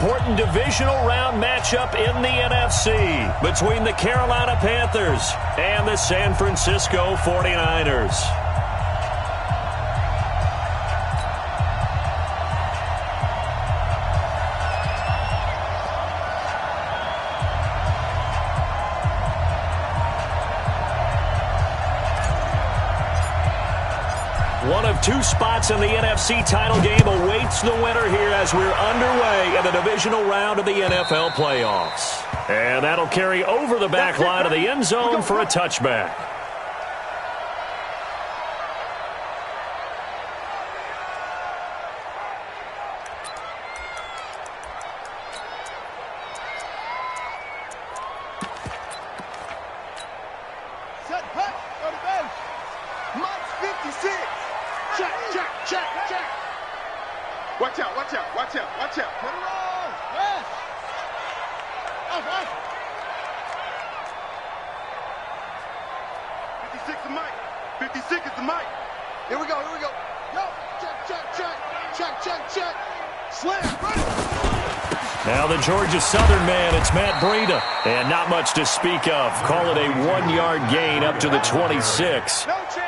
Important divisional round matchup in the NFC between the Carolina Panthers and the San Francisco 49ers. One of two spots in the NFC title game awaits the winner here as we're underway in the divisional round of the NFL playoffs. And that'll carry over the back line of the end zone for a touchback. Watch out, watch out, watch out, watch out. Put it on. Yes. Off. 56 is the mic. 56 is the mic. Here we go. Yo, check. Slam, ready. Now the Georgia Southern man, it's Matt Breida. And not much to speak of. Call it a 1-yard gain up to the 26. No chance.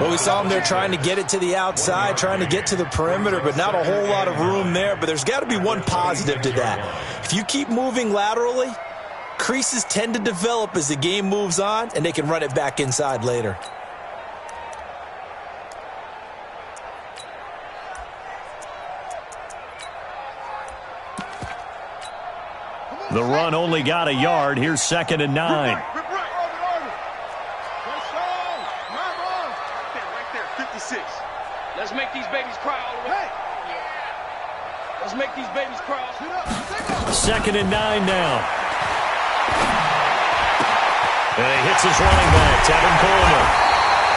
Well, we saw him there trying to get it to the outside, trying to get to the perimeter, but not a whole lot of room there. But there's got to be one positive to that. If you keep moving laterally, creases tend to develop as the game moves on, and they can run it back inside later. The run only got a yard. Here's 2nd and 9. Let's make these babies cry all the way. Let's make these babies cry. 2nd and 9 now. And he hits his running back, Tevin Coleman.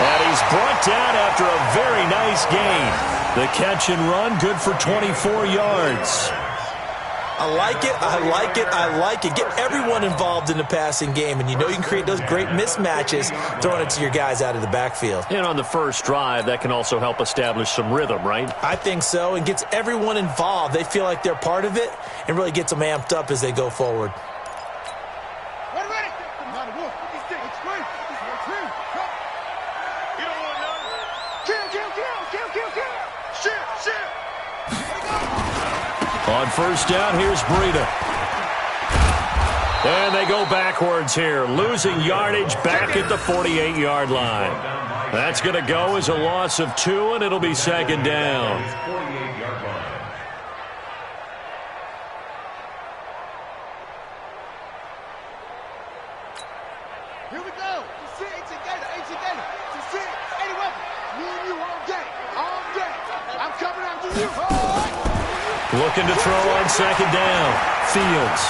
And he's brought down after a very nice gain. The catch and run, good for 24 yards. I like it. Get everyone involved in the passing game, and you know you can create those great mismatches throwing it to your guys out of the backfield. And on the first drive, that can also help establish some rhythm, right? I think so, and gets everyone involved. They feel like they're part of it and really gets them amped up as they go forward. Ready. You don't want none. Kill. Shit. On first down, here's Breida. And they go backwards here, losing yardage back at the 48-yard line. That's going to go as a loss of 2, and it'll be 2nd down. Here we go. It's 80 Gator. It's 80 weapon. Me and you all day. I'm coming after you. Looking to throw on 2nd down. Fields.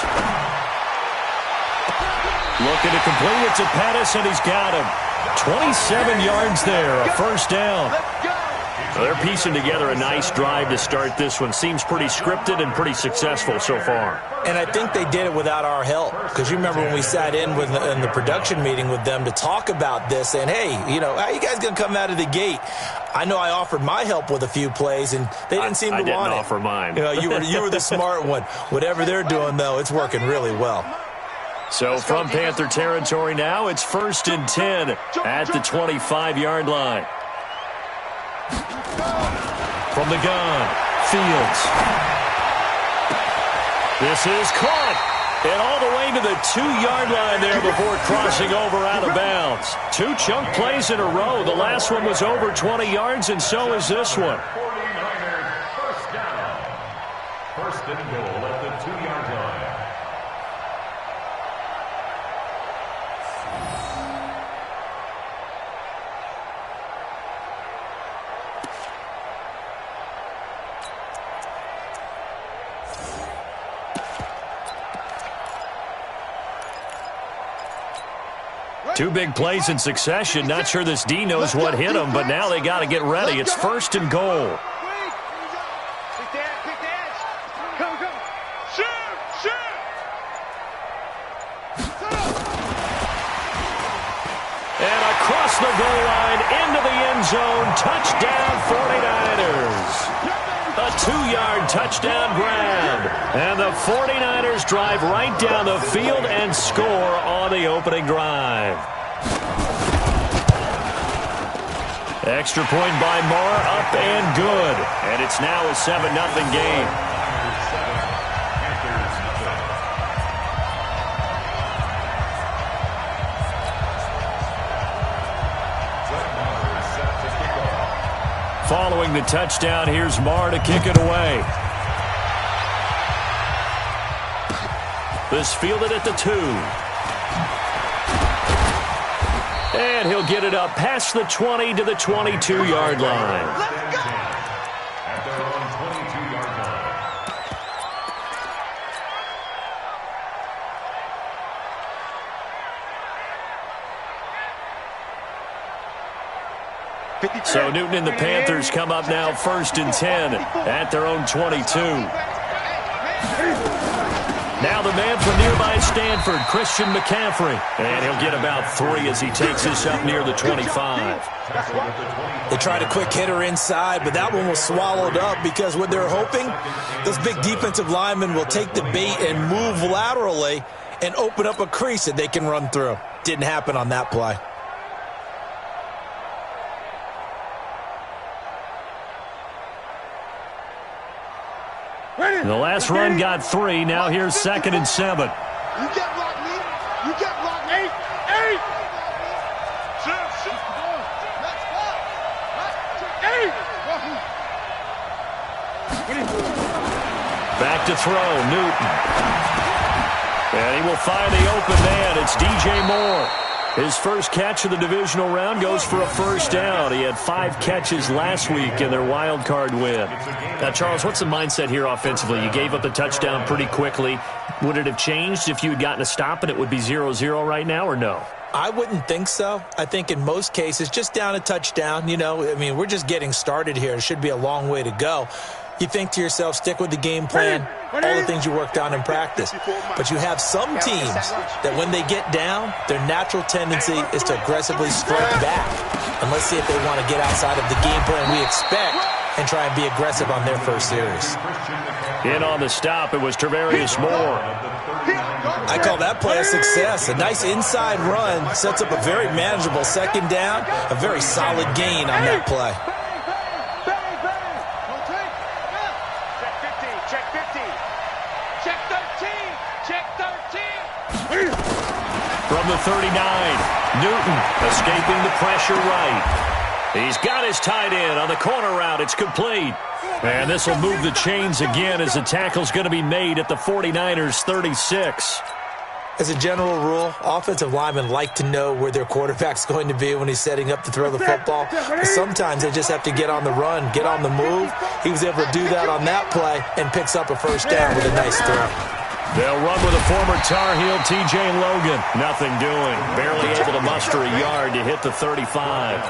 Looking to complete it to Pettis, and he's got him. 27 yards there, a first down. They're piecing together a nice drive to start this one. Seems pretty scripted and pretty successful so far. And I think they did it without our help, because you remember when we sat in the production meeting with them to talk about this, and hey, how you guys going to come out of the gate? I know I offered my help with a few plays, and they didn't seem to want it. I didn't offer mine. You were the smart one. Whatever they're doing, though, it's working really well. So from Panther territory now, it's 1st and 10 at the 25-yard line. From the gun, Fields. This is caught. And all the way to the 2-yard line there before crossing over out of bounds. 2 chunk plays in a row. The last one was over 20 yards, and so is this one. 49ers first down. 1st and goal at the 2-yard line. Two big plays in succession. Not sure this D knows what hit him, but now they got to get ready. It's 1st and goal. And across the goal line into the end zone. Touchdown 49ers. A A 2-yard touchdown grab. And the 49ers drive right down the field and score on the opening drive. Extra point by Moore, up and good. And it's now a 7-0 game. Following the touchdown, here's Marr to kick it away. This fielded at the 2. And he'll get it up past the 20 to the 22-yard line. Let's go! At their own 22-yard line. So Newton and the Panthers come up now 1st and 10 at their own 22. Now the man from nearby Stanford, Christian McCaffrey. And he'll get about 3 as he takes this up near the 25. They tried a quick hitter inside, but that one was swallowed up because what they're hoping, those big defensive linemen will take the bait and move laterally and open up a crease that they can run through. Didn't happen on that play. The last run got 3. Now here's 2nd and 7. You get blocked, Lee. You get blocked, Lee. 8. Let's go. 8. Back to throw, Newton. And he will find the open man. It's DJ Moore. His first catch of the divisional round goes for a 1st down. He had 5 catches last week in their wild card win. Now, Charles, what's the mindset here offensively? You gave up the touchdown pretty quickly. Would it have changed if you had gotten a stop and it would be 0-0 right now, or no? I wouldn't think so. I think in most cases, just down a touchdown, we're just getting started here. It should be a long way to go. You think to yourself, stick with the game plan, all the things you worked on in practice. But you have some teams that when they get down, their natural tendency is to aggressively strike back. And let's see if they want to get outside of the game plan we expect and try and be aggressive on their first series. In on the stop, it was Travarius Moore. I call that play a success. A nice inside run sets up a very manageable 2nd down, a very solid gain on that play. From the 39, Newton escaping the pressure right. He's got his tight end on the corner route. It's complete. And this will move the chains again as the tackle's going to be made at the 49ers' 36. As a general rule, offensive linemen like to know where their quarterback's going to be when he's setting up to throw the football. But sometimes they just have to get on the run, get on the move. He was able to do that on that play and picks up a 1st down with a nice throw. They'll run with a former Tar Heel, T.J. Logan. Nothing doing. Barely able to muster a yard to hit the 35.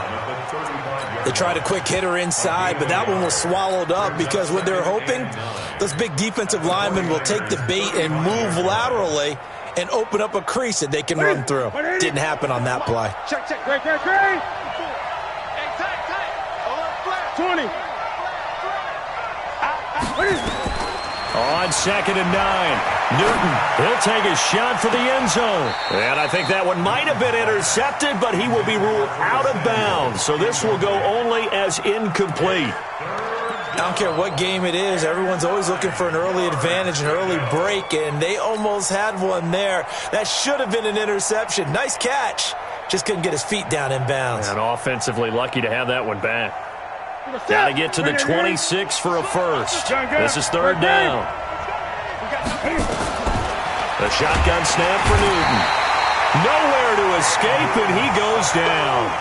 They tried a quick hitter inside, but that one was swallowed up because what they're hoping, those big defensive linemen will take the bait and move laterally and open up a crease that they can run through. Didn't happen on that play. Check. Great. Hey, tight. 20. On 2nd and 9, Newton, he'll take a shot for the end zone. And I think that one might have been intercepted, but he will be ruled out of bounds. So this will go only as incomplete. I don't care what game it is. Everyone's always looking for an early advantage, an early break, and they almost had one there. That should have been an interception. Nice catch. Just couldn't get his feet down in bounds. And offensively lucky to have that one back. Got to get to the 26 for a 1st. This is 3rd down. The shotgun snap for Newton. Nowhere to escape, and he goes down.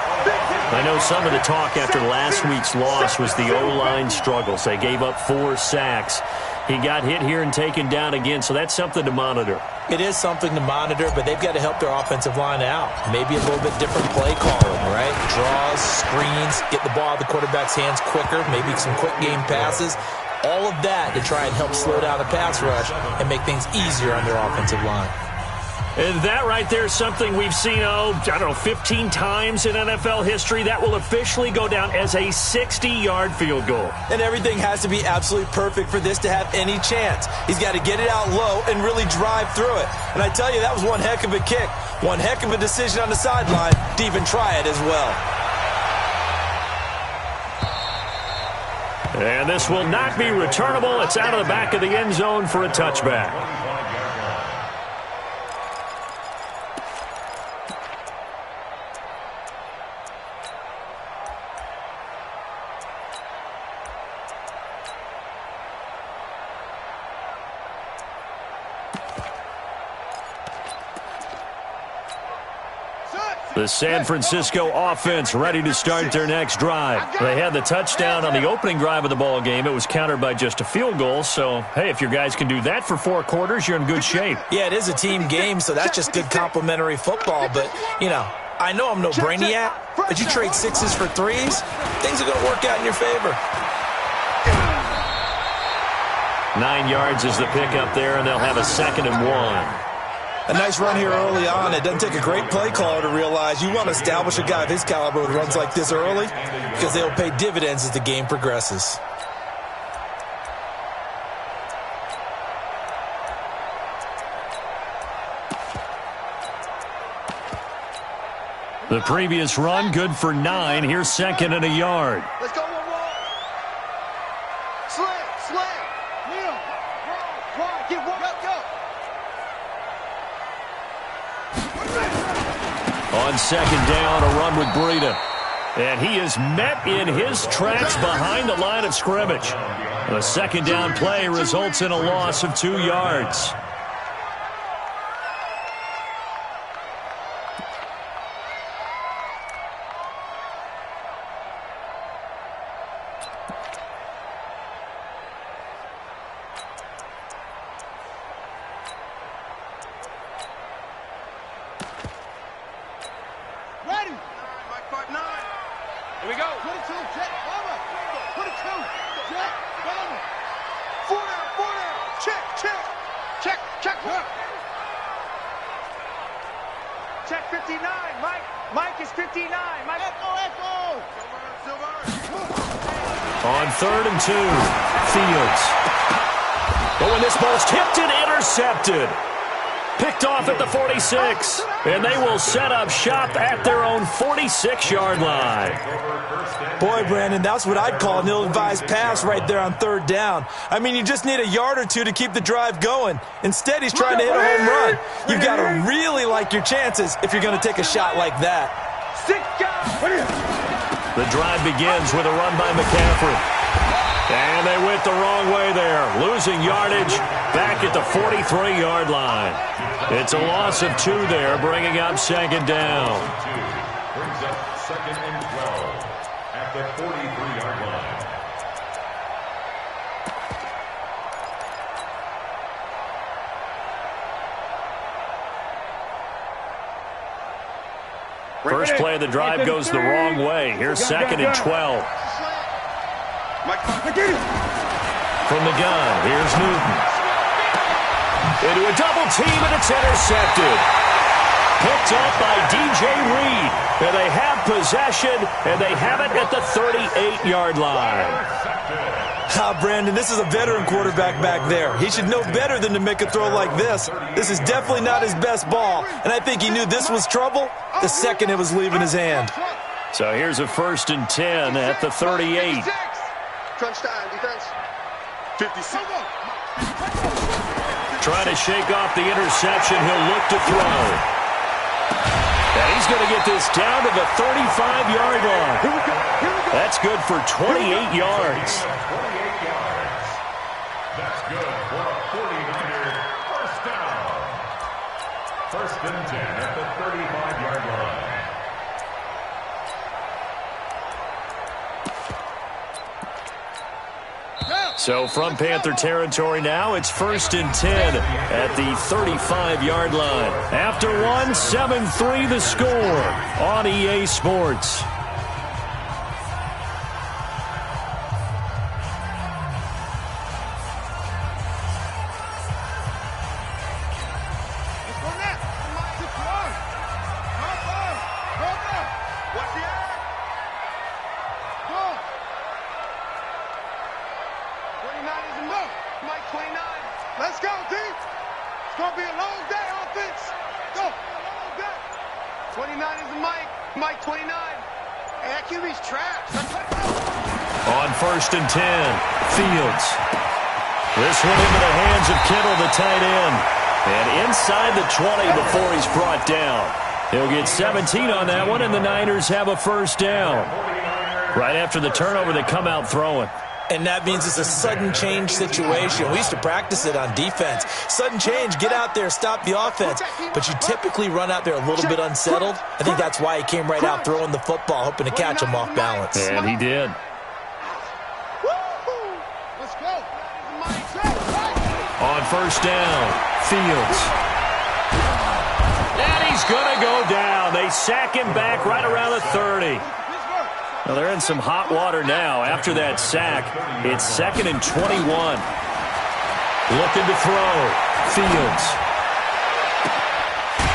I know some of the talk after last week's loss was the O-line struggles. They gave up 4 sacks. He got hit here and taken down again, so that's something to monitor. It is something to monitor, but they've got to help their offensive line out. Maybe a little bit different play calling, right? Draws, screens, get the ball out of the quarterback's hands quicker, maybe some quick game passes. All of that to try and help slow down the pass rush and make things easier on their offensive line. And that right there is something we've seen, I don't know, 15 times in NFL history. That will officially go down as a 60-yard field goal. And everything has to be absolutely perfect for this to have any chance. He's got to get it out low and really drive through it. And I tell you, that was one heck of a kick. One heck of a decision on the sideline to even try it as well. And this will not be returnable. It's out of the back of the end zone for a touchback. The San Francisco offense ready to start their next drive. They had the touchdown on the opening drive of the ball game. It was countered by just a field goal. So, hey, if your guys can do that for 4 quarters, you're in good shape. Yeah, it is a team game, so that's just good complimentary football. But, you know, I know I'm no brainiac, but you trade 6s for 3s, things are going to work out in your favor. 9 yards is the pickup there, and they'll have a 2nd and 1. A nice run here early on. It doesn't take a great play caller to realize you want to establish a guy of his caliber with runs like this early because they'll pay dividends as the game progresses. The previous run, good for 9. Here's 2nd and a yard. Let's go, one more. Slam. Kneel. Run. Get one. Go. On 2nd down, a run with Breida. And he is met in his tracks behind the line of scrimmage. The 2nd down play results in a loss of 2 yards. Here we go. 22, check, over. 22, check, over. 4 down, check. Check 59. Mike is 59. Mike. Echo. On 3rd and 2, Fields. But when this ball's tipped and intercepted. Picked off at the 46. And they will set up shop at their own 46-yard line. Boy, Brandon, that's what I'd call an ill-advised pass right there on 3rd down. I mean, you just need a yard or 2 to keep the drive going. Instead, he's trying to hit a home run. You've got to really like your chances if you're going to take a shot like that. The drive begins with a run by McCaffrey. And they went the wrong way there, losing yardage back at the 43-yard line. It's a loss of 2 there, bringing up 2nd down. Brings up 2nd and 12 at the 43-yard line. First play of the drive goes the wrong way. Here's 2nd and 12. From the gun, here's Newton. Into a double team, and it's intercepted. Picked up by DJ Reed. And they have possession, and they have it at the 38-yard line. Brandon, this is a veteran quarterback back there. He should know better than to make a throw like this. This is definitely not his best ball, and I think he knew this was trouble the second it was leaving his hand. So here's a 1st and 10 at the 38. Crunch time, defense. 56. Trying to shake off the interception. He'll look to throw. And he's going to get this down to the 35-yard line. That's good for 28 yards. 28 yards. That's good for a 49er first down. 1st and 10 at the 35-yard line. So from Panther territory now, it's 1st and 10 at the 35-yard line. After 1, 7-3 the score on EA Sports. It's going to be a long day, offense. Go. 29 is Mike. Mike 29. Hey, that QB's trash. On 1st and 10, Fields. This one into the hands of Kittle, the tight end. And inside the 20 before he's brought down. He'll get 17 on that one, and the Niners have a first down. Right after the turnover, they come out throwing. And that means it's a sudden change situation. We used to practice it on defense. Sudden change, get out there, stop the offense. But you typically run out there a little bit unsettled. I think that's why he came right out throwing the football, hoping to catch him off balance. And he did. Let's go. On 1st down, Fields. And he's going to go down. They sack him back right around the 30. Well, they're in some hot water now. After that sack, it's 2nd and 21. Looking to throw. Fields.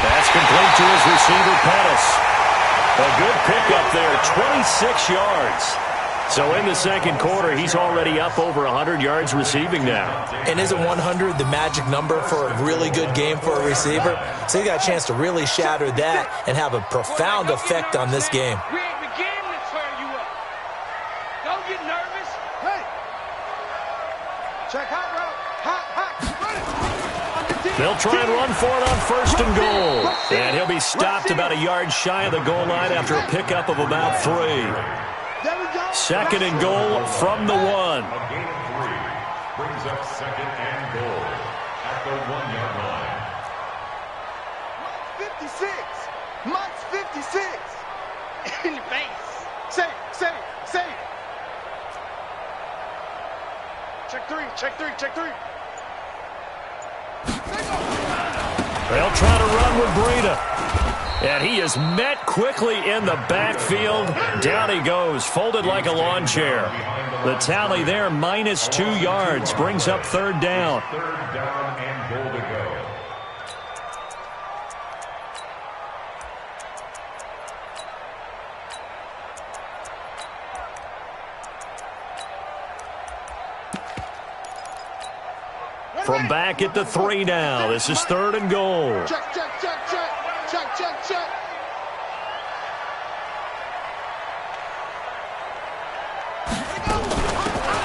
That's complete to his receiver, Pettis. A good pickup there, 26 yards. So in the second quarter, he's already up over 100 yards receiving now. And isn't 100 the magic number for a really good game for a receiver? So he got a chance to really shatter that and have a profound effect on this game. We ain't beginning to tear you up. Don't get nervous. Hey. Check hot route. Hot. They'll try and run for it on 1st and goal. And he'll be stopped about a yard shy of the goal line after a pickup of about 3. There we go. 2nd and goal from the 1. A gain of 3 brings up 2nd and goal at the 1-yard line. 56. Mike's 56. In the face. Say it. Check three. They'll try to run with Breida. And he is met quickly in the backfield. Down he goes, folded like a lawn chair. The tally there, -2 yards, brings up 3rd down. 3rd down and goal to go. From back at the 3 now. This is 3rd and goal. Check.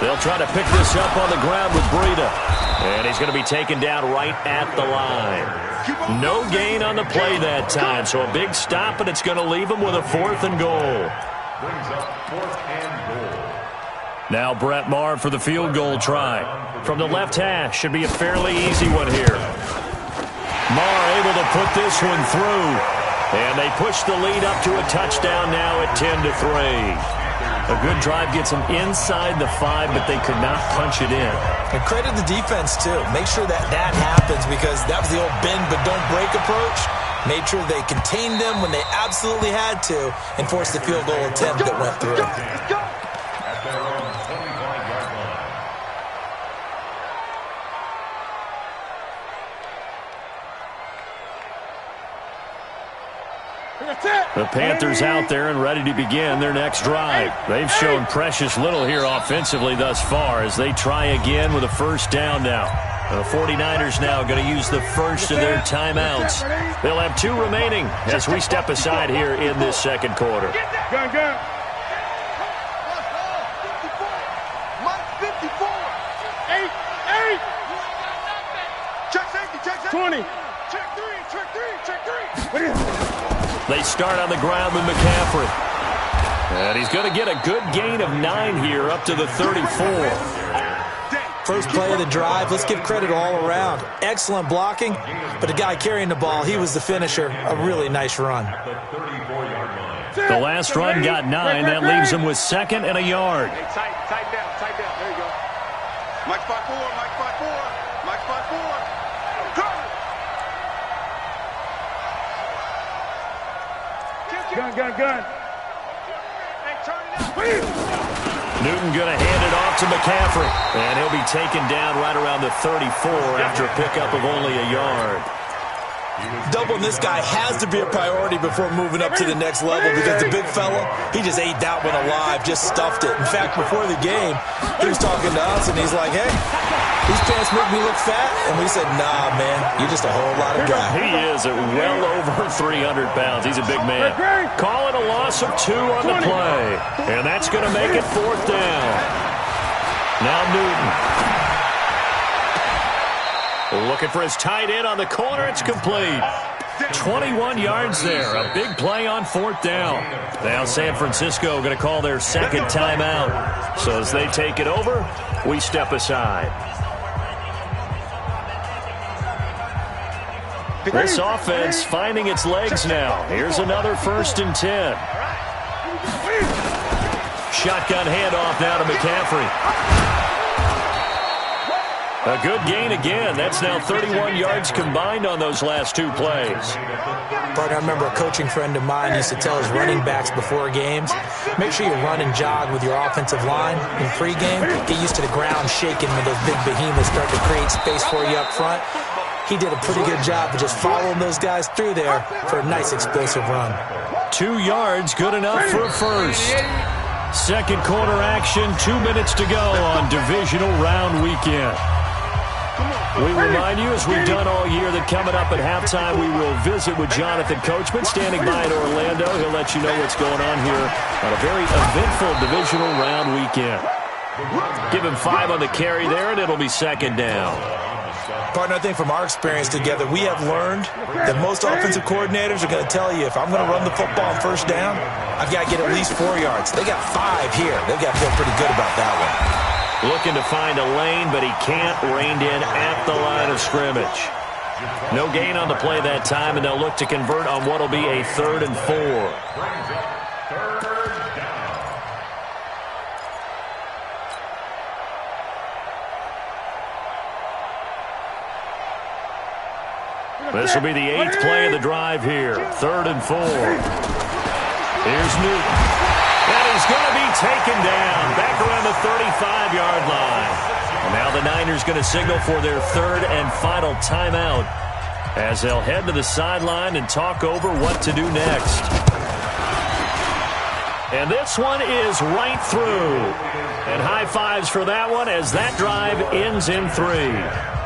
They'll try to pick this up on the ground with Breida. And he's going to be taken down right at the line. No gain on the play that time, so a big stop, and it's going to leave him with a 4th and goal. Brings up 4th and goal. Now Brett Maher for the field goal try. From the left hash, should be a fairly easy one here. Maher able to put this one through. And they push the lead up to a touchdown now at 10-3. A good drive gets them inside the 5, but they could not punch it in. And credit the defense, too. Make sure that happens, because that was the old bend but don't break approach. Made sure they contained them when they absolutely had to and forced the field goal attempt that went through. At their own 25-yard line. The Panthers out there and ready to begin their next drive. They've shown precious little here offensively thus far as they try again with a 1st down now. The 49ers now going to use the first of their timeouts. They'll have 2 remaining as we step aside here in this second quarter. Gun. Mike's 54. 8. Check safety. 20. Check three. They start on the ground with McCaffrey. And he's going to get a good gain of 9 here up to the 34. First play of the drive, let's give credit all around. Excellent blocking, but the guy carrying the ball, he was the finisher. A really nice run. The last run got 9. That leaves him with 2nd and a yard. Hey, tight down. There you go. Mike 5-4. Gun. Hey, turn it up. Newton going to hand it off to McCaffrey. And he'll be taken down right around the 34 after a pickup of only a yard. Doubling this guy has to be a priority before moving up to the next level because the big fella, he just ate that one alive, just stuffed it. In fact, before the game, he was talking to us, and he's like, hey, these pants make me look fat? And we said, nah, man, you're just a whole lot of guy. He is at well over 300 pounds. He's a big man. Calling a loss of 2 on the play. And that's going to make it 4th down. Now Newton. Looking for his tight end on the corner. It's complete. 21 yards there. A big play on 4th down. Now San Francisco going to call their second timeout. So as they take it over, we step aside. This offense finding its legs now. Here's another 1st and 10. Shotgun handoff now to McCaffrey. A good gain again. That's now 31 yards combined on those last 2 plays. Partner, I remember a coaching friend of mine used to tell his running backs before games, make sure you run and jog with your offensive line in pregame. Get used to the ground shaking when those big behemoths start to create space for you up front. He did a pretty good job of just following those guys through there for a nice explosive run. 2 yards, good enough for a first. Second quarter action, 2 minutes to go on divisional round weekend. We remind you, as we've done all year, that coming up at halftime, we will visit with Jonathan Coachman, standing by in Orlando. He'll let you know what's going on here on a very eventful divisional round weekend. Give him 5 on the carry there, and it'll be 2nd down. Partner, I think from our experience together, we have learned that most offensive coordinators are going to tell you, if I'm going to run the football on 1st down, I've got to get at least 4 yards. They got 5 here. They've got to feel pretty good about that one. Looking to find a lane, but he can't. Reined in at the line of scrimmage. No gain on the play that time, and they'll look to convert on what will be a 3rd and 4. This will be the 8th play of the drive here. 3rd and 4. Here's Newton. And he's going to be taken down back around the 35-yard line. And now the Niners going to signal for their 3rd and final timeout as they'll head to the sideline and talk over what to do next. And this one is right through. And high fives for that one as that drive ends in 3.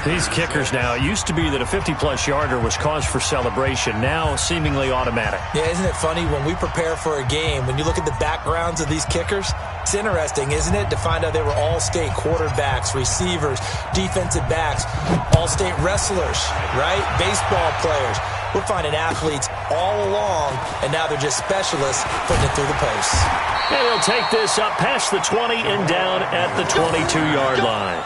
These kickers now, it used to be that a 50-plus yarder was cause for celebration. Now seemingly automatic. Yeah, isn't it funny when we prepare for a game, when you look at the backgrounds of these kickers, it's interesting, isn't it, to find out they were all-state quarterbacks, receivers, defensive backs, all-state wrestlers, right? Baseball players. We're finding athletes all along, and now they're just specialists putting it through the posts. And he'll take this up past the 20 and down at the 22-yard line.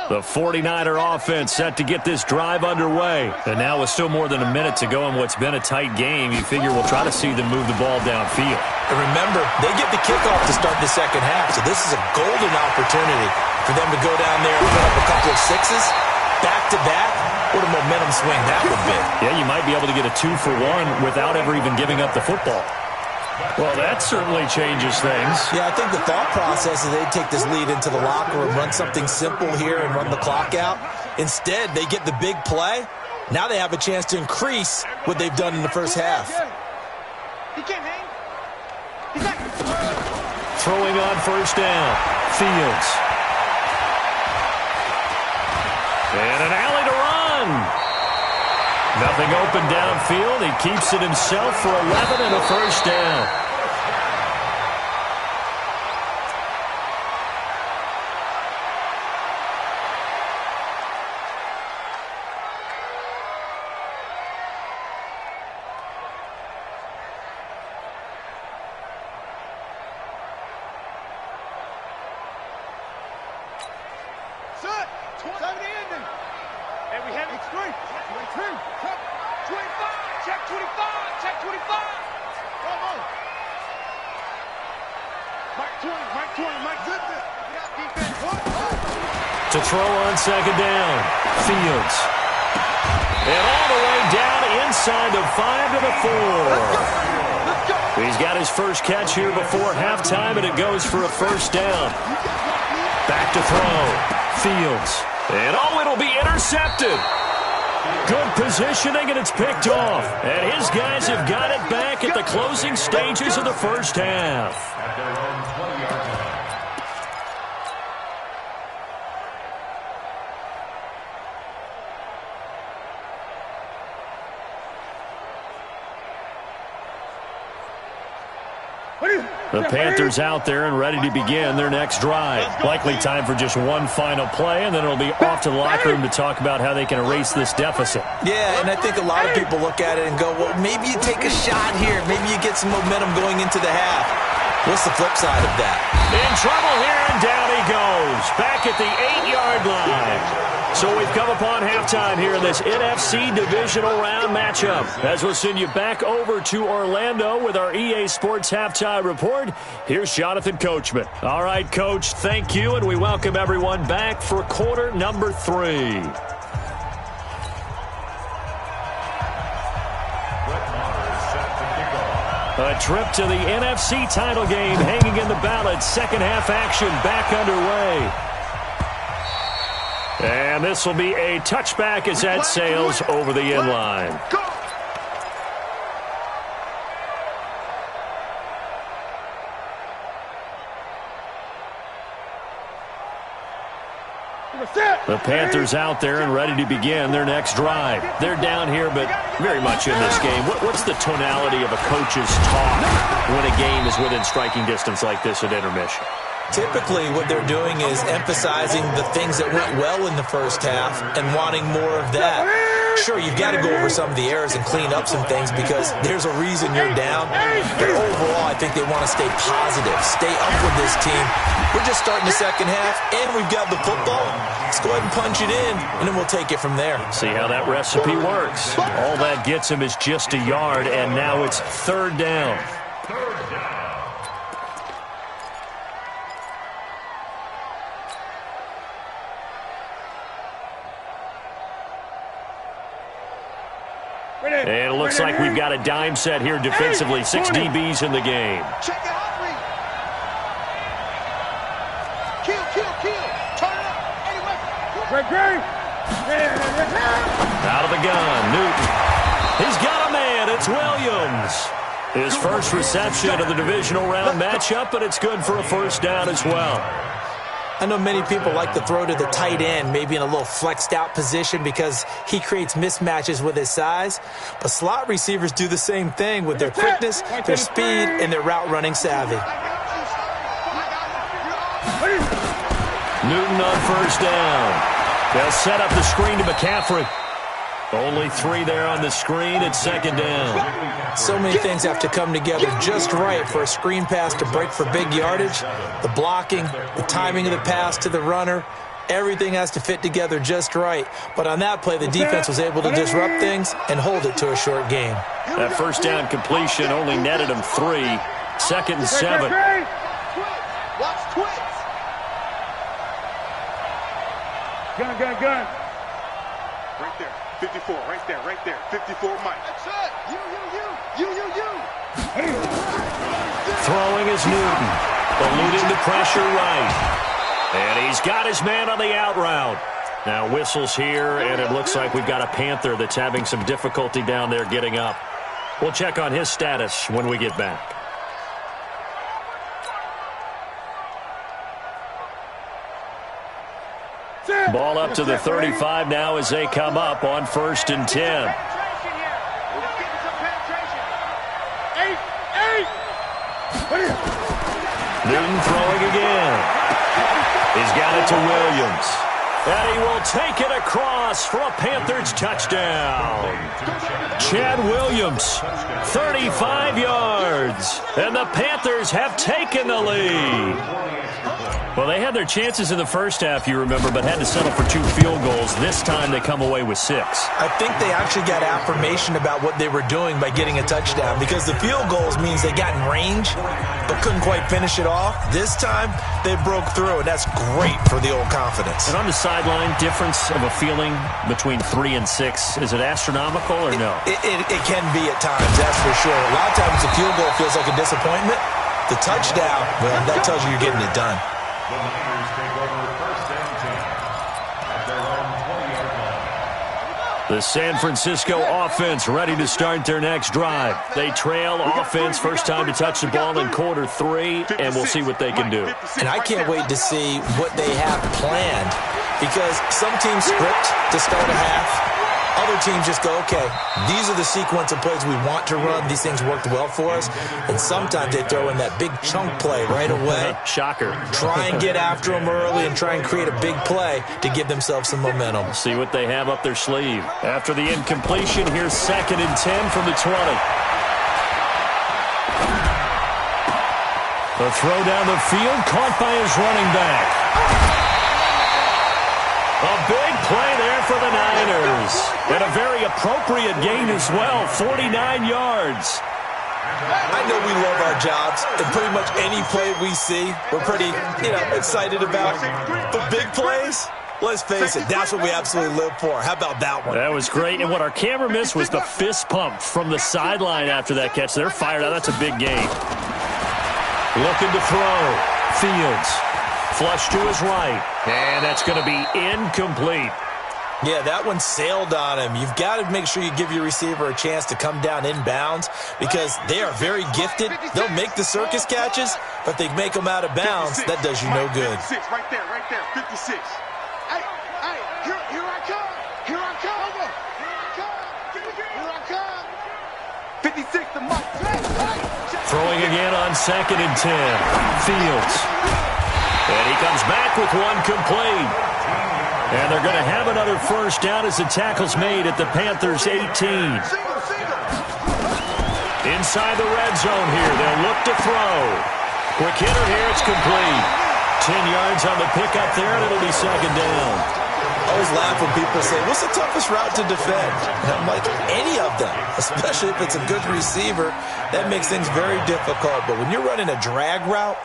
The 49er offense set to get this drive underway. And now with still more than a minute to go in what's been a tight game, you figure we'll try to see them move the ball downfield. And remember, they get the kickoff to start the second half, so this is a golden opportunity for them to go down there and put up a couple of 6s back-to-back. What a momentum swing that would be. Yeah, you might be able to get a 2-for-1 without ever even giving up the football. Well, that certainly changes things. Yeah, I think the thought process is they'd take this lead into the locker room, run something simple here and run the clock out. Instead, they get the big play. Now they have a chance to increase what they've done in the first half. He can't hang. He's not. Throwing on 1st down. Fields. And an alley to run. Nothing open downfield. He keeps it himself for 11 and a 1st down. Set. 7 ending. And we have it. 3. 22. Check 25. Check 25. Check 25. Come on. Mike 20. Mike 20. Mike zip it. Defense. What? To throw on second down. Fields. And all the way down inside the 5 to the 4. He's got his first catch here before halftime, and it goes for a first down. Back to throw. Fields. And it'll be intercepted. Good positioning, and it's picked off. And his guys have got it back at the closing stages of the first half. At their own 20-yard line. The Panthers out there and ready to begin their next drive. Likely time for just one final play, and then it'll be off to the locker room to talk about how they can erase this deficit. Yeah, and I think a lot of people look at it and go, well, maybe you take a shot here. Maybe you get some momentum going into the half. What's the flip side of that? In trouble here, and down he goes. Back at the 8-yard line. So we've come upon halftime here in this NFC Divisional Round matchup. As we'll send you back over to Orlando with our EA Sports Halftime Report, here's Jonathan Coachman. All right, Coach, thank you, and we welcome everyone back for quarter number 3. A trip to the NFC title game hanging in the balance. Second half action back underway. And this will be a touchback as that sails over the end line. The Panthers out there and ready to begin their next drive. They're down here, but very much in this game. What's the tonality of a coach's talk when a game is within striking distance like this at intermission? Typically, what they're doing is emphasizing the things that went well in the first half and wanting more of that. Sure, you've got to go over some of the errors and clean up some things because there's a reason you're down. But overall, I think they want to stay positive, stay up with this team. We're just starting the second half, and we've got the football. Let's go ahead and punch it in, and then we'll take it from there. See how that recipe works. All that gets him is just a yard, and now it's third down. And it looks like we've got a dime set here defensively. 6 DBs in the game. Check it out, Reed. Kill. Turn it up. Anyway. Out of the gun, Newton. He's got a man. It's Williams. His first reception of the divisional round matchup, but it's good for a first down as well. I know many people like to throw to the tight end, maybe in a little flexed out position because he creates mismatches with his size. But slot receivers do the same thing with their quickness, their speed, and their route running savvy. Newton on first down. They'll set up the screen to McCaffrey. Only 3 there on the screen at second down. So many things have to come together just right for a screen pass to break for big yardage. The blocking, the timing of the pass to the runner, everything has to fit together just right. But on that play, the defense was able to disrupt things and hold it to a short game. That first down completion only netted him 3. Second and 7. Watch twits. Gun. Right there. 54, right there. 54, Mike. That's it. You. Throwing is Newton. Eluding the pressure right. And he's got his man on the out route. Now whistles here, and it looks like we've got a Panther that's having some difficulty down there getting up. We'll check on his status when we get back. Ball up to the 35 now as they come up on 1st and 10. Newton throwing again. He's got it to Williams. And he will take it across for a Panthers touchdown. Chad Williams, 35 yards. And the Panthers have taken the lead. Well, they had their chances in the first half, you remember, but had to settle for 2 field goals. This time they come away with 6. I think they actually got affirmation about what they were doing by getting a touchdown, because the field goals means they got in range but couldn't quite finish it off. This time they broke through, and that's great for the old confidence. And on the sideline, difference of a feeling between 3 and 6, is it astronomical or no? It can be at times, that's for sure. A lot of times the field goal feels like a disappointment. The touchdown, well, that tells you you're getting it done. The Niners take over first and 10 at their own 20-yard line. The San Francisco offense ready to start their next drive. They trail offense, first time to touch the ball in quarter 3, and we'll see what they can do. And I can't wait to see what they have planned, because some teams script to start a half. Other teams just go, okay, these are the sequence of plays we want to run. These things worked well for us. And sometimes they throw in that big chunk play right away. Shocker. Try and get after them early and try and create a big play to give themselves some momentum. See what they have up their sleeve. After the incompletion, here's 2nd and 10 from the 20. The throw down the field, caught by his running back. A big play there for the Niners. And a very appropriate gain as well, 49 yards. I know we love our jobs, and pretty much any play we see, we're pretty, excited about. But big plays, let's face it, that's what we absolutely live for. How about that one? That was great. And what our camera missed was the fist pump from the sideline after that catch. They're fired out. That's a big gain. Looking to throw. Fields. Flush to his right. And that's going to be incomplete. Yeah, that one sailed on him. You've got to make sure you give your receiver a chance to come down inbounds, because they are very gifted. They'll make the circus catches, but they make them out of bounds. That does you no good. 56, right there, 56. Hey, here I come. Here I come. Here I come. 56 to Mike. Throwing again on 2nd and 10. Fields. And he comes back with one complete. And they're going to have another first down as the tackle's made at the Panthers' 18. Inside the red zone here. They'll look to throw. Quick hitter here. It's complete. 10 yards on the pickup there, and it'll be 2nd down. I always laugh when people say, what's the toughest route to defend? And I'm like, any of them, especially if it's a good receiver. That makes things very difficult. But when you're running a drag route,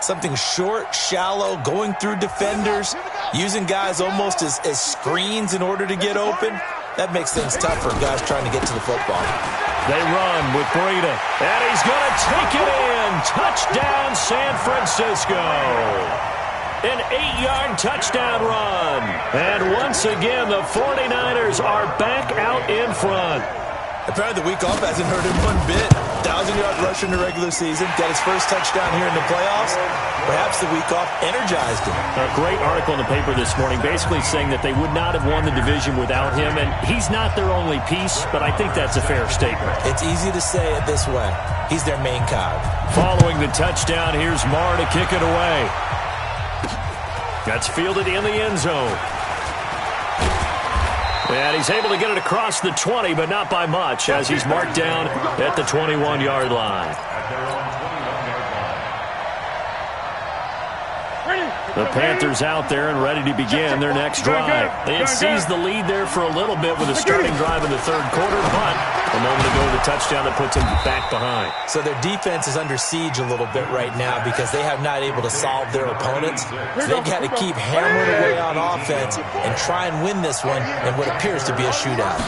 something short, shallow, going through defenders, using guys almost as screens in order to get open, that makes things tough for guys trying to get to the football. They run with Breida, and he's going to take it in. Touchdown, San Francisco. An 8-yard touchdown run. And once again, the 49ers are back out in front. Apparently the week off hasn't hurt him one bit. 1,000-yard rusher in the regular season. Got his first touchdown here in the playoffs. Perhaps the week off energized him. A great article in the paper this morning basically saying that they would not have won the division without him. And he's not their only piece, but I think that's a fair statement. It's easy to say it this way. He's their main cog. Following the touchdown, here's Marr to kick it away. That's fielded in the end zone. And he's able to get it across the 20, but not by much, as he's marked down at the 21-yard line. The Panthers out there and ready to begin their next drive. They had seized the lead there for a little bit with a starting drive in the 3rd quarter, but a moment ago the touchdown that puts them back behind. So their defense is under siege a little bit right now because they have not able to solve their opponents. So they've got to keep hammering away on offense and try and win this one in what appears to be a shootout.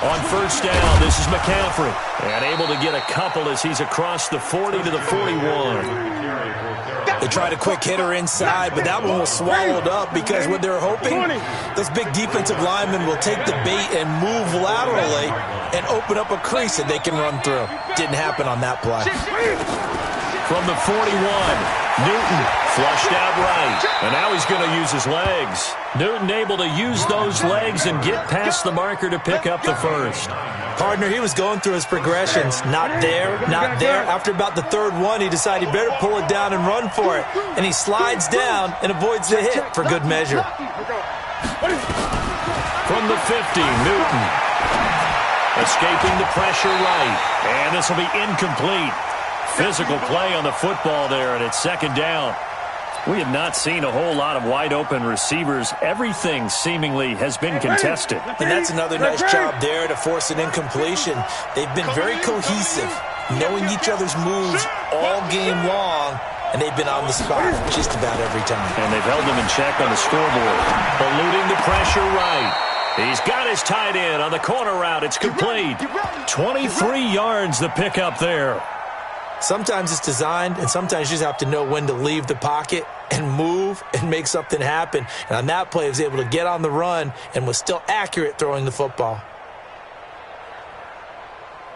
On first down, this is McCaffrey. And able to get a couple as he's across the 40 to the 41. They tried a quick hitter inside, but that one was swallowed up because what they're hoping, those big defensive linemen will take the bait and move laterally and open up a crease that they can run through. Didn't happen on that play. From the 41, Newton flushed out right, and now he's going to use his legs. Newton able to use those legs and get past the marker to pick up the first. Partner, he was going through his progressions. Not there, not there. After about the 3rd one, he decided he better pull it down and run for it. And he slides down and avoids the hit for good measure. From the 50, Newton. Escaping the pressure right. And this will be incomplete. Physical play on the football there, and it's 2nd down. We have not seen a whole lot of wide-open receivers. Everything seemingly has been contested. And that's another nice job there to force an incompletion. They've been very cohesive, knowing each other's moves all game long, and they've been on the spot just about every time. And they've held them in check on the scoreboard. Eluding the pressure right. He's got his tight end on the corner route. It's complete. 23 yards the pickup there. Sometimes it's designed, and sometimes you just have to know when to leave the pocket and move and make something happen. And on that play, he was able to get on the run and was still accurate throwing the football.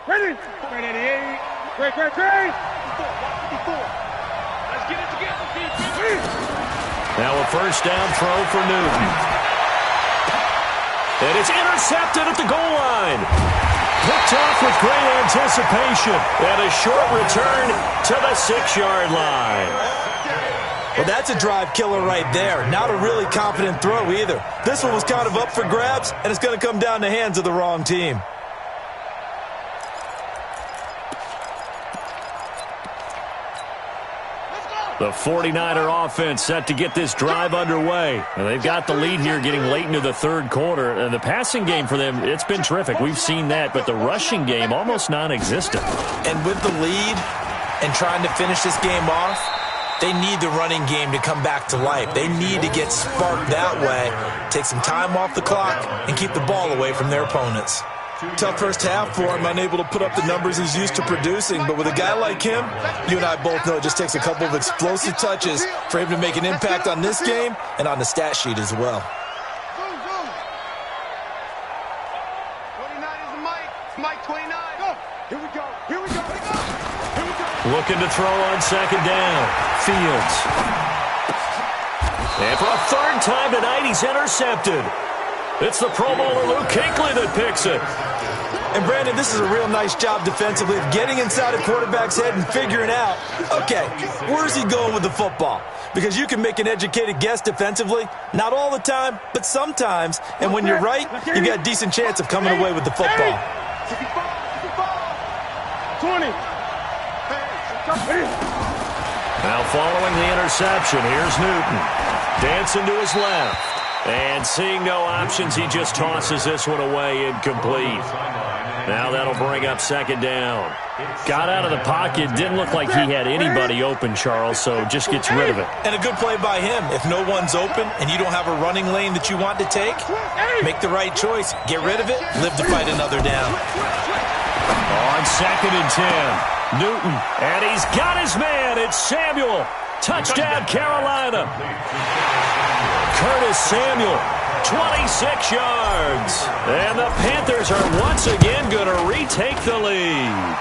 Ready? 88. Great. 54. Let's get it together. Now a first down throw for Newton. And it's intercepted at the goal line. Picked off with great anticipation. And a short return to the 6-yard line. Well, that's a drive killer right there. Not a really confident throw either. This one was kind of up for grabs, and it's going to come down the hands of the wrong team. The 49er offense set to get this drive underway. And they've got the lead here getting late into the third quarter. And the passing game for them, it's been terrific. We've seen that. But the rushing game, almost non-existent. And with the lead and trying to finish this game off, they need the running game to come back to life. They need to get sparked that way, take some time off the clock, and keep the ball away from their opponents. Tough first half for him, unable to put up the numbers he's used to producing. But with a guy like him, you and I both know it just takes a couple of explosive touches for him to make an impact on this game and on the stat sheet as well. 29 is the Mike. Mike 29. Go. Here we go. Looking to throw on second down. Fields. And for a third time tonight, he's intercepted. It's the Pro Bowler Luke Kuechly that picks it. And, Brandon, this is a real nice job defensively of getting inside a quarterback's head and figuring out, okay, where's he going with the football? Because you can make an educated guess defensively, not all the time, but sometimes. And when you're right, you got a decent chance of coming away with the football. 20. Now following the interception, here's Newton. Dancing to his left. And seeing no options, he just tosses this one away incomplete. Now that'll bring up second down. Got out of the pocket, didn't look like he had anybody open, Charles, so just gets rid of it. And a good play by him. If no one's open and you don't have a running lane that you want to take, make the right choice. Get rid of it, live to fight another down. On second and 10, Newton, and he's got his man. It's Samuel. Touchdown, Carolina. Curtis Samuel, 26 yards. And the Panthers are once again going to retake the lead.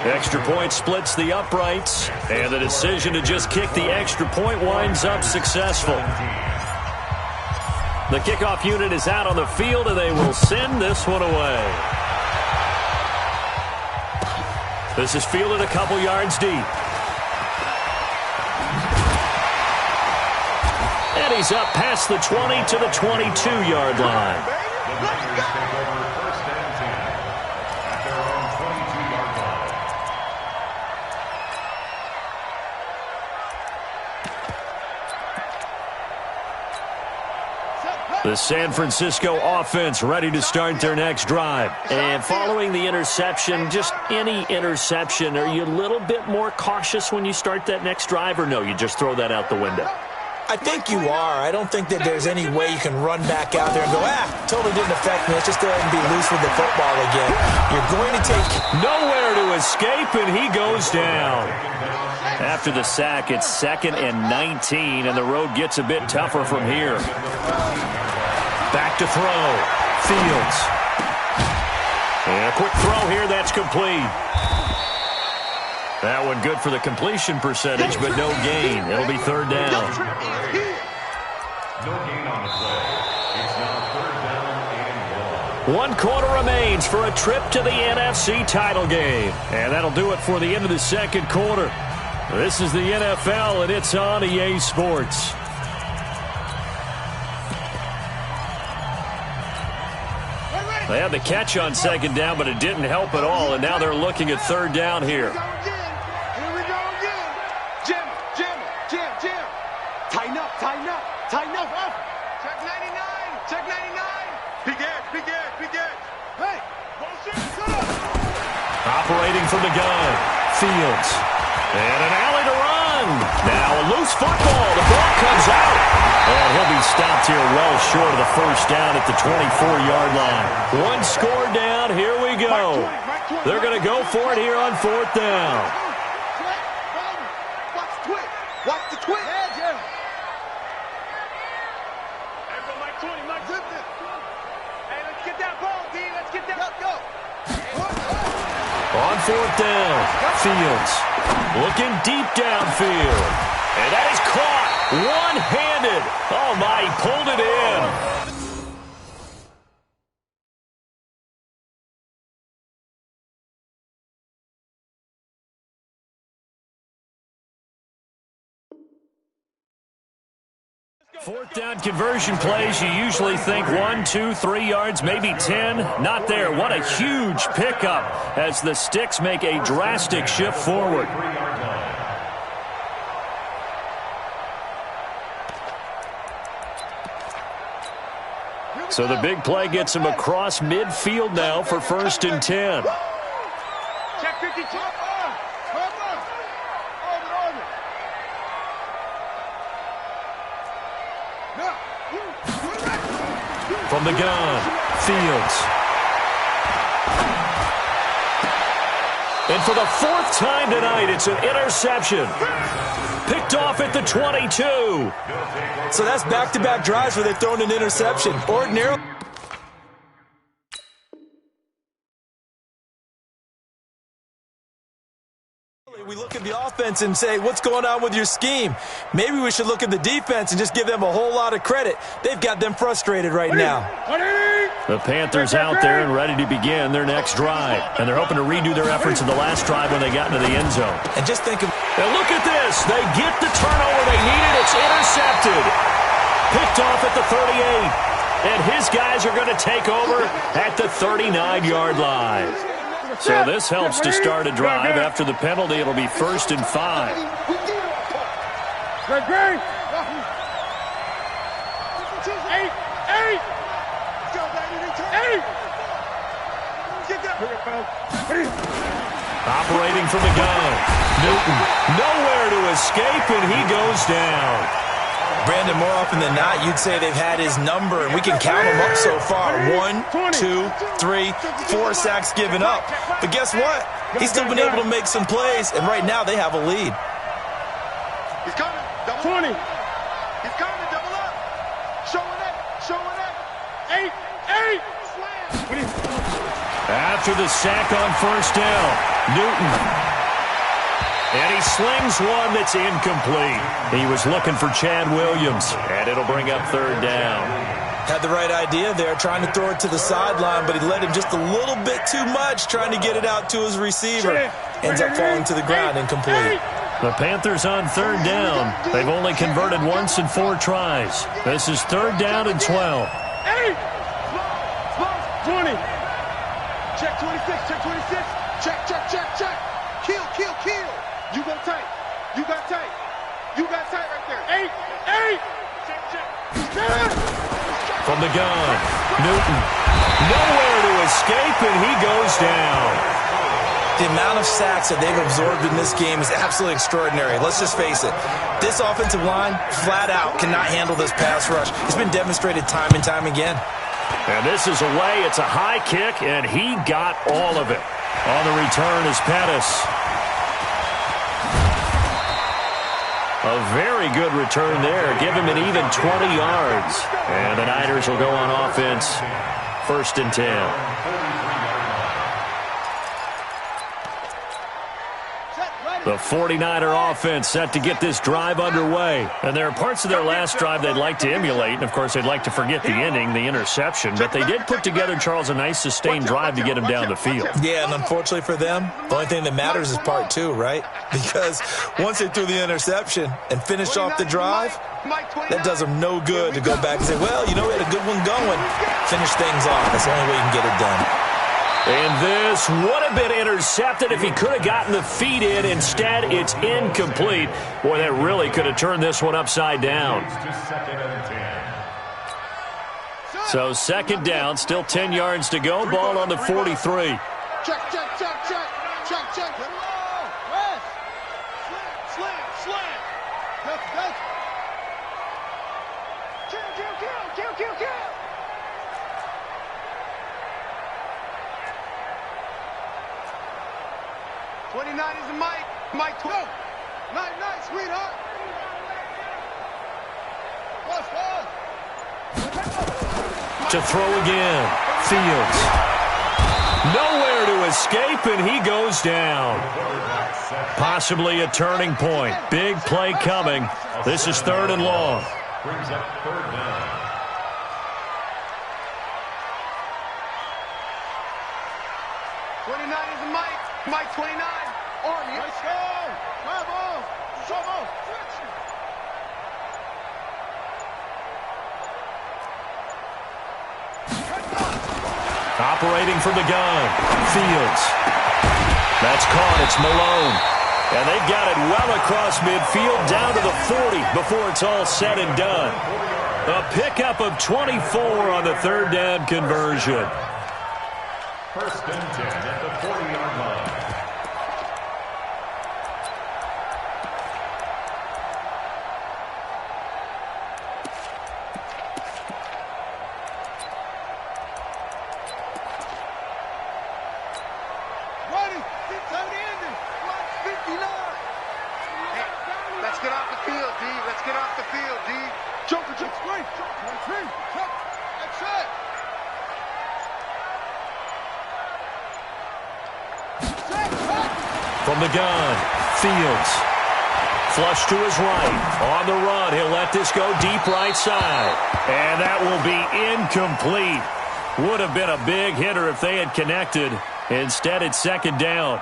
Extra point splits the uprights, and the decision to just kick the extra point winds up successful. The kickoff unit is out on the field, and they will send this one away. This is fielded a couple yards deep. And he's up past the 20 to the 22-yard line. The San Francisco offense ready to start their next drive. And following the interception, just any interception, are you a little bit more cautious when you start that next drive, or no, you just throw that out the window? I think you are. I don't think that there's any way you can run back out there and go, totally didn't affect me. Let's just go ahead and be loose with the football again. You're going to take nowhere to escape, and he goes down. After the sack, it's 2nd and 19, and the road gets a bit tougher from here. Back to throw. Fields. And a quick throw here, that's complete. That one good for the completion percentage, but no gain. It'll be third down. No gain on the play. It's now third down and 1. 1 quarter remains for a trip to the NFC title game. And that'll do it for the end of the second quarter. This is the NFL, and it's on EA Sports. They had the catch on second down, but it didn't help at all, and now they're looking at third down here. Here we go again. Jim. Tighten up. Tighten up. Check 99. Check 99. Big edge. Big edge. Big edge. Hey. Motion. Operating from the gun. Fields. And an alley to run. Now a loose football. The ball comes out. And he'll be stopped here well short of the first down at the 24-yard line. One score down. Here we go. They're going to go for it here on fourth down. Watch the twitch. Watch the twitch. Hey, let's get that ball, D. Let's get that. Go. On fourth down, Fields looking deep downfield. And that is caught one-handed. Oh, my, he pulled it in. Fourth down conversion plays, you usually think 1, 2, 3 yards, maybe 10. Not there. What a huge pickup as the Sticks make a drastic shift forward. So the big play gets him across midfield now for 1st and 10. Check 52. From the gun, Fields. And for the 4th time tonight, it's an interception. Picked off at the 22. So that's back-to-back drives where they're throwing an interception. Ordinarily, we look at the offense and say, what's going on with your scheme? Maybe we should look at the defense and just give them a whole lot of credit. They've got them frustrated right now. The Panthers out there and ready to begin their next drive. And they're hoping to redo their efforts in the last drive when they got into the end zone. And just think of... And look at this. They get the turnover they needed. It's intercepted. Picked off at the 38. And his guys are going to take over at the 39-yard line. So this helps to start a drive. After the penalty, it'll be 1st and 5. Operating from the gun. Newton, nowhere to escape, and he goes down. Brandon, more often than not, you'd say they've had his number, and we can count them up so far. 1, 2, 3, 4 sacks given up. But guess what? He's still been able to make some plays, and right now they have a lead. He's coming. Double 20. He's coming. Double up. Showing up. 8. After the sack on 1st down, Newton. And he slings one that's incomplete. He was looking for Chad Williams, and it'll bring up 3rd down. Had the right idea there, trying to throw it to the sideline, but he let him just a little bit too much, trying to get it out to his receiver. Ends up falling to the ground, incomplete. The Panthers on 3rd down. They've only converted once in 4 tries. This is 3rd down and 12. 20. Check 26. Check 26. Check. Kill. You got tight. You got tight right there. 8. Check. From the gun, Newton. Nowhere to escape, and he goes down. The amount of sacks that they've absorbed in this game is absolutely extraordinary. Let's just face it. This offensive line, flat out, cannot handle this pass rush. It's been demonstrated time and time again. And this is away. It's a high kick, and he got all of it. On the return is Pettis. A very good return there. Give him an even 20 yards. And the Niners will go on offense. 1st and 10. The 49er offense set to get this drive underway. And there are parts of their last drive they'd like to emulate. And, of course, they'd like to forget the ending, the interception. But they did put together, Charles, a nice sustained drive to get him down the field. Yeah, and unfortunately for them, the only thing that matters is part 2, right? Because once they threw the interception and finished off the drive, that does them no good to go back and say, well, you know, we had a good one going. Finish things off. That's the only way you can get it done. And this would have been intercepted if he could have gotten the feet in. Instead, it's incomplete. Boy, that really could have turned this one upside down. So second down, still 10 yards to go. Ball on the 43. Check, check, check, check. Check, check. West. Slant, slant. That's. Kill. 29 is the Mike. Mike 12. Night, sweetheart. To throw again. Fields. Nowhere to escape, and he goes down. Possibly a turning point. Big play coming. This is 3rd and long. Brings up 3rd down. Mike 29. Army. Let's go. Bravo. Trouble. Operating from the gun. Fields. That's caught. It's Malone. And they've got it well across midfield down to the 40 before it's all said and done. A pickup of 24 on the 3rd down conversion. 1st and 10 at the 40-yard line. Ready. 59. Let's get off the field, D. Let's get off the field, D. Joker, check, straight. Check. That's it. From the gun, Fields. Flush to his right. On the run, he'll let this go deep right side. And that will be incomplete. Would have been a big hitter if they had connected. Instead, it's 2nd down.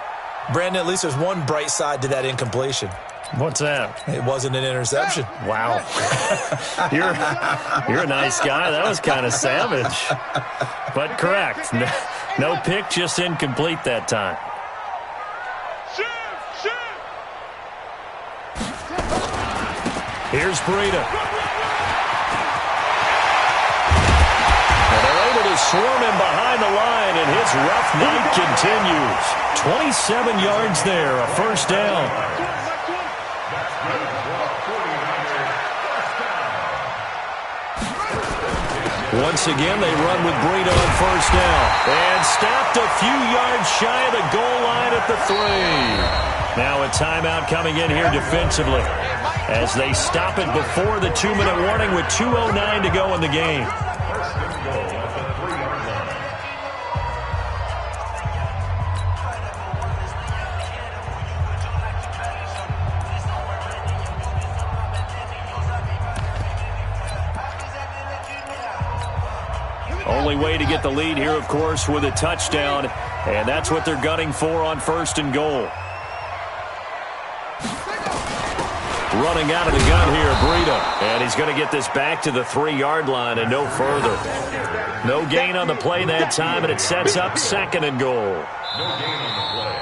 Brandon, at least there's one bright side to that incompletion. What's that? It wasn't an interception. Wow. You're a nice guy. That was kind of savage. But correct. No pick, just incomplete that time. Here's Breida. And they're able to swarm him behind the line, and his rough night continues. 27 yards there, a 1st down. Once again, they run with Breida on 1st down. And stopped a few yards shy of the goal line at the 3. Now a timeout coming in here defensively as they stop it before the 2-minute warning with 2:09 to go in the game. 1st and goal at the 3-yard line. Only way to get the lead here, of course, with a touchdown, and that's what they're gunning for on 1st and goal. Running out of the gun here, Breida. And he's going to get this back to the 3-yard line and no further. No gain on the play that time, and it sets up 2nd and goal. No gain on the play.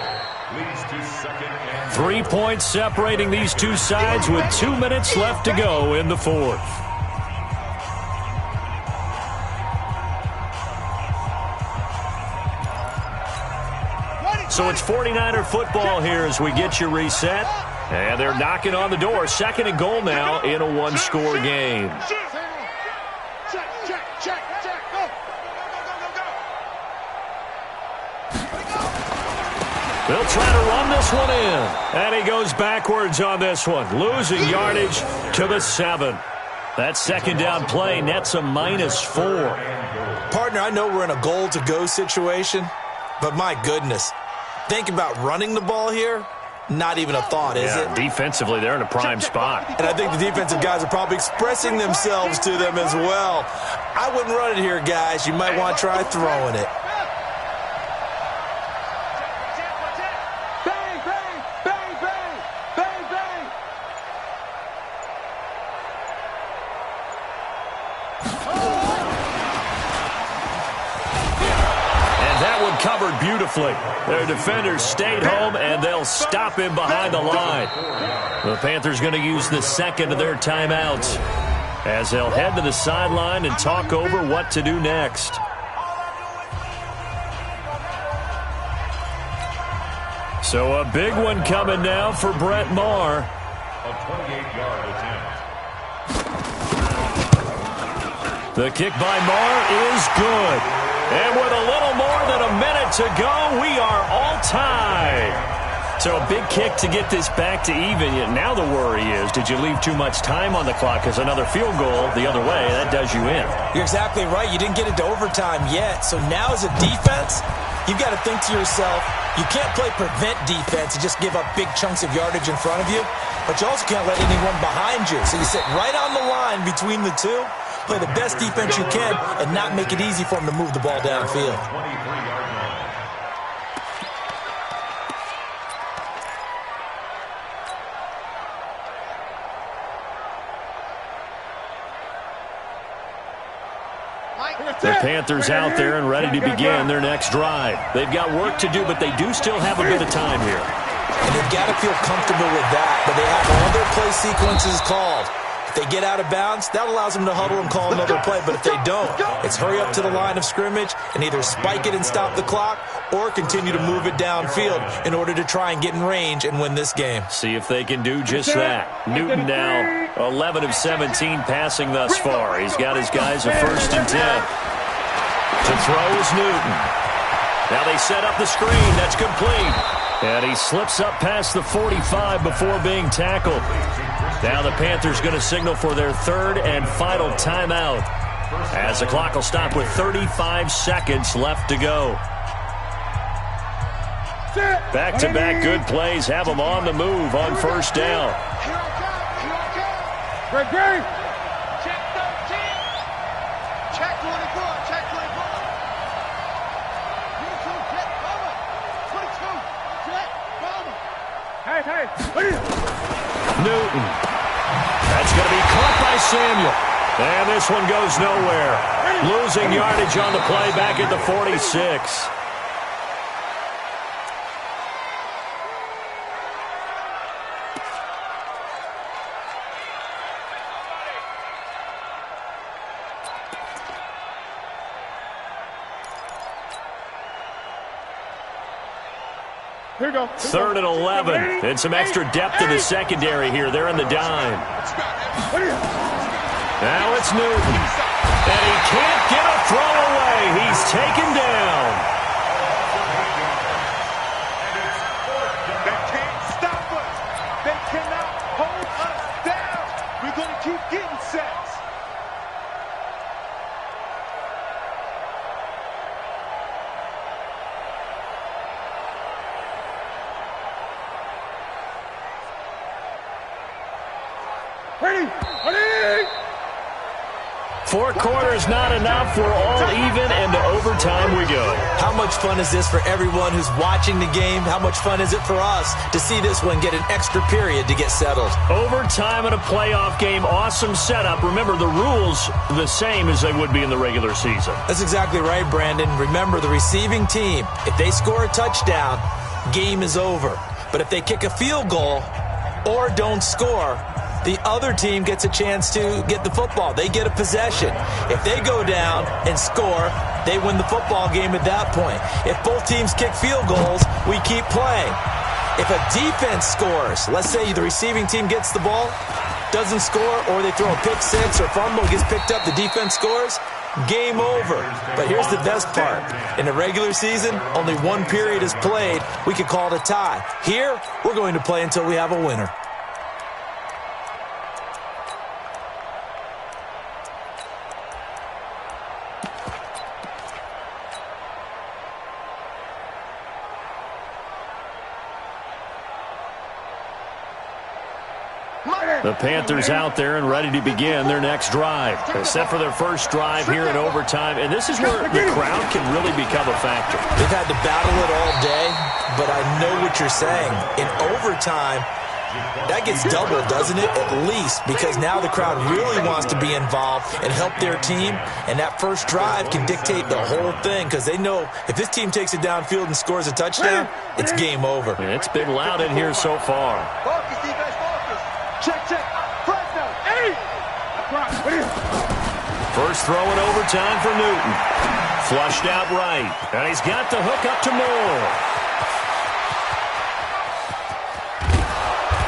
Leads to 2nd and 3 points separating these two sides with 2 minutes left to go in the 4th. So it's 49er football here as we get you reset. And they're knocking on the door. 2nd and goal now in a 1-score game. Check. Go. They'll try to run this one in. And he goes backwards on this one. Losing yardage to the 7. That 2nd down play nets a -4. Partner, I know we're in a goal-to-go situation, but my goodness, think about running the ball here. Not even a thought, is it? Defensively, they're in a prime spot. And I think the defensive guys are probably expressing themselves to them as well. I wouldn't run it here, guys. You might want to try throwing it. Bang, bang, bang, bang, bang, bang. And that would covered beautifully. Their defenders stayed home, and they'll stop him behind the line. The Panthers going to use the second of their timeouts as they'll head to the sideline and talk over what to do next. So a big one coming now for Brett Maher. A 28-yard attempt. The kick by Maher is good. And with a little more than a minute to go, we are all tied. So a big kick to get this back to even. Now the worry is, did you leave too much time on the clock? Because another field goal the other way, that does you in. You're exactly right. You didn't get into overtime yet. So now as a defense, you've got to think to yourself, you can't play prevent defense and just give up big chunks of yardage in front of you. But you also can't let anyone behind you. So you sit right on the line between the two, play the best defense you can, and not make it easy for them to move the ball downfield. 23-yard line. The Panthers out there and ready to begin their next drive. They've got work to do, but they do still have a bit of time here. And they've got to feel comfortable with that, but they have all their play sequences called. If they get out of bounds, that allows them to huddle and call another play. But if they don't, it's hurry up to the line of scrimmage and either spike it and stop the clock or continue to move it downfield in order to try and get in range and win this game. See if they can do just that. Newton now 11 of 17 passing thus far. He's got his guys a 1st and 10. To throw is Newton. Now they set up the screen. That's complete. And he slips up past the 45 before being tackled. Now the Panthers going to signal for their 3rd and final timeout as the clock will stop with 35 seconds left to go. Back-to-back good plays have them on the move on 1st down. Great. Check 13. Check 24. Check 24. 22. Check Bama. 22. Check Bama. Hey. Newton. That's going to be caught by Samuel. And this one goes nowhere. Losing yardage on the play back at the 46. Here we go. 3rd and 11. And some extra depth in the secondary here. They're in the dime. Now it's Newton. And he can't get a throw away. He's taken down. They can't stop us. They cannot hold us down. We're going to keep getting sacks. Ready! 4 quarters not enough. We're all even, and to overtime we go. How much fun is this for everyone who's watching the game? How much fun is it for us to see this one get an extra period to get settled? Overtime in a playoff game. Awesome setup. Remember, the rules the same as they would be in the regular season. That's exactly right, Brandon. Remember, the receiving team, if they score a touchdown, game is over. But if they kick a field goal or don't score, the other team gets a chance to get the football. They get a possession. If they go down and score, they win the football game at that point. If both teams kick field goals, we keep playing. If a defense scores, let's say the receiving team gets the ball, doesn't score, or they throw a pick six or fumble, gets picked up, the defense scores, game over. But here's the best part. In the regular season, only one period is played. We could call it a tie. Here, we're going to play until we have a winner. The Panthers out there and ready to begin their next drive. They're set for their first drive here in overtime, and this is where the crowd can really become a factor. They've had to battle it all day, but I know what you're saying. In overtime, That gets doubled, doesn't it? At least, because now the crowd really wants to be involved and help their team, and that first drive can dictate the whole thing because they know if this team takes it downfield and scores a touchdown, it's game over. It's been loud in here so far. Focus, defense, focus. Check. Fresno. Hey! First throw in overtime for Newton. Flushed out right. And he's got the hook up to Moore.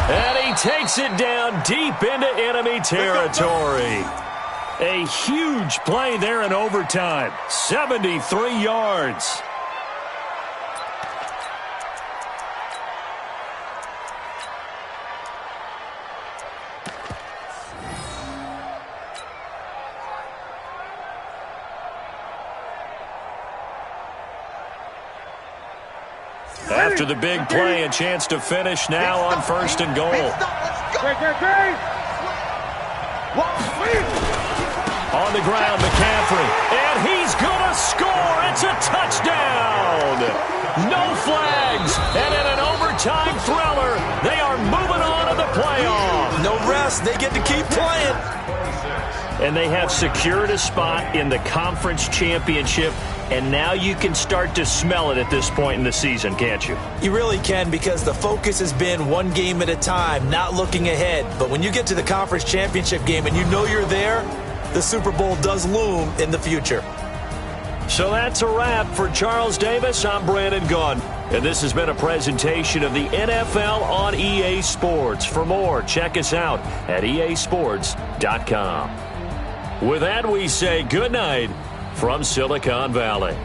And he takes it down deep into enemy territory. A huge play there in overtime. 73 yards. After the big play, a chance to finish now on first and goal. On the ground, McCaffrey. And he's going to score. It's a touchdown. No flags. And in an overtime thriller, they are moving on to the playoff. No rest. They get to keep playing. And they have secured a spot in the conference championship. And now you can start to smell it at this point in the season, can't you? You really can, because the focus has been one game at a time, not looking ahead. But when you get to the conference championship game and you know you're there, the Super Bowl does loom in the future. So that's a wrap for Charles Davis. I'm Brandon Gunn. And this has been a presentation of the NFL on EA Sports. For more, check us out at easports.com. With that, we say good night from Silicon Valley.